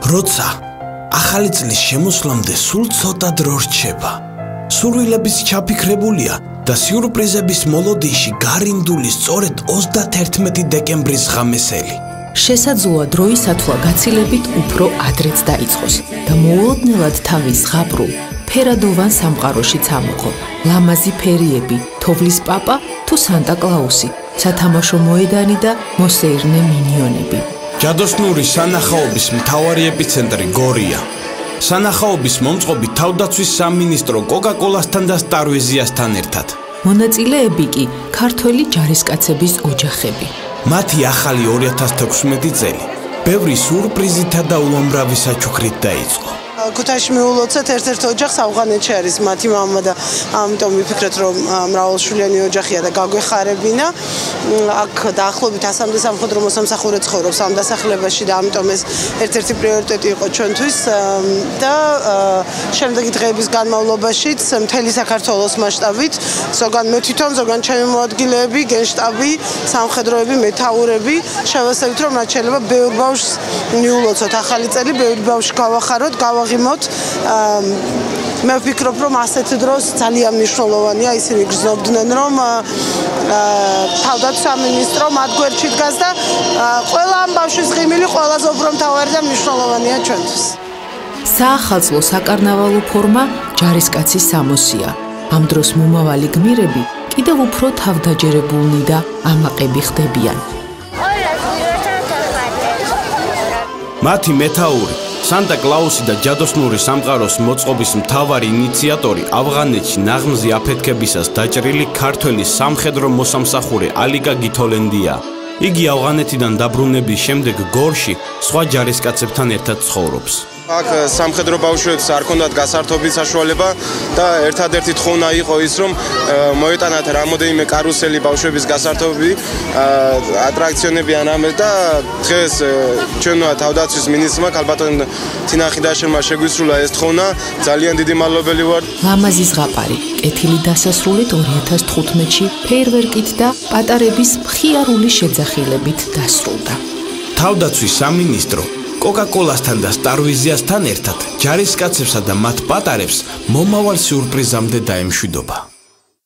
როცა ახალი წლის შემოსვლამდე სულ ცოტა დრო რჩება. სურვილების ჩაფიქრებულია და სიურპრიზების მოლოდინში გარინდული სწორედ 31 დეკემბრის ღამესელი. შესაძლოა დროის ათვლა გაცილებით უფრო ადრეც დაიწყოს და მოულოდნელად თავის ზღაპრულ ფერადოვან სამყაროში წამოყო. ლამაზი ფერიები, თოვლის პაპა თუ სანტა კლაუსი, სათამაშო მოედანი და მოსეირნე მინიონები. ჯადოსნური სანახაობის მთავარი ეპიცენტრი გორია. სანახაობის მომწყობი თავდაცვის სამინისტრო კოკა-კოლასთან და სტარვიზიასთან ერთად. მონაწილეები კი ქართველი ჯარისკაცების ოჯახები. მათი ახალი 2016 წელი ბევრი სურპრიზითა და უამრავი საჩუქრით დაიწყო. ქუთაისში მიულოცეთ ერთ-ერთ ოჯახს ავღანეთში არის მათი მამა და ამიტომ ვიფიქრეთ რომ მრავალშვილიანი ოჯახია და გაგვეხარებინა. აქ დაახლოებით 100-მდე სამხედრო მოსამსახურე ცხოვრობს ამ დასახლებაში და ამიტომ ეს ერთ-ერთი პრიორიტეტი იყო ჩვენთვის და შემდეგი დღეების განმავლობაშიც მთელი საქართველოს მასშტაბით ზოგან მე თვითონ ზოგან ჩემი მოადგილეები, გენშტაბი, სამხედროები, მეთაურები შევასწავლეთ რომ რაც შეიძლება ბევრ ბავშვს მიულოცოთ ახალი წელი, ბევრი ბავშვი გავახაროთ, გავაღიმოთ. მე ვფიქრობ რომ ასეთ დროს ძალიან მნიშვნელოვანია ისინი გრძნობდნენ რომ თავდაცვის სამინისტრო მათ გვერდში დგას და ყველა ამ ბავშვის ღიმილი ყველაზე უფრო მთავარი და მნიშვნელოვანია ჩვენთვის. საახალწლო საკარნავალო ფორმა ჯარისკაცის სამოსია. ამ დროს მომავალი გმირები კიდევ უფრო თავდაჯერებულნი და ამაყები ხდებიან. მათი მეთაური სანტა კლაუსი და ჯადოსნური სამყაროს მოწყობის მთავარი ინიციატორი ავღანეთში ნაღმზი აფეთქებისას დაჭრილი ქართველი სამხედრო მოსამსახურე ალიკა გითოლენდია. იგი ავღანეთიდან დაბრუნების შემდეგ გორში სხვა ჯარისკაცებთან ერთად ცხოვრობს. აქ სამხედრო ბავშვებს არ ქონდათ გასართობის საშუალება და ერთადერთი თხოვნა იყო ის რომ მოეტანათ რამოდენიმე კარუსელი ბავშვების გასართობი ატრაქციონები ან რამე და დღეს ჩვენმა თავდაცვის მინისტრმა ქალბატონ თინა ხიდაშვილმა შეგვისრულა ეს თხოვნა. ძალიან დიდი მადლობელი ვარ. ლამაზი ზღაპარი კეთილი დასასრულით 2015-ში ფეირვერკით და პატარების მხიარული შეძახილებით დასრულდა. თავდაცვის სამინისტრო კოკა-კოლასთან და სტარვიზიასთან ერთად ჯარისკაცებსა და მათ პატარებს მომავალ სიურპრიზამდე დაემშვიდობა.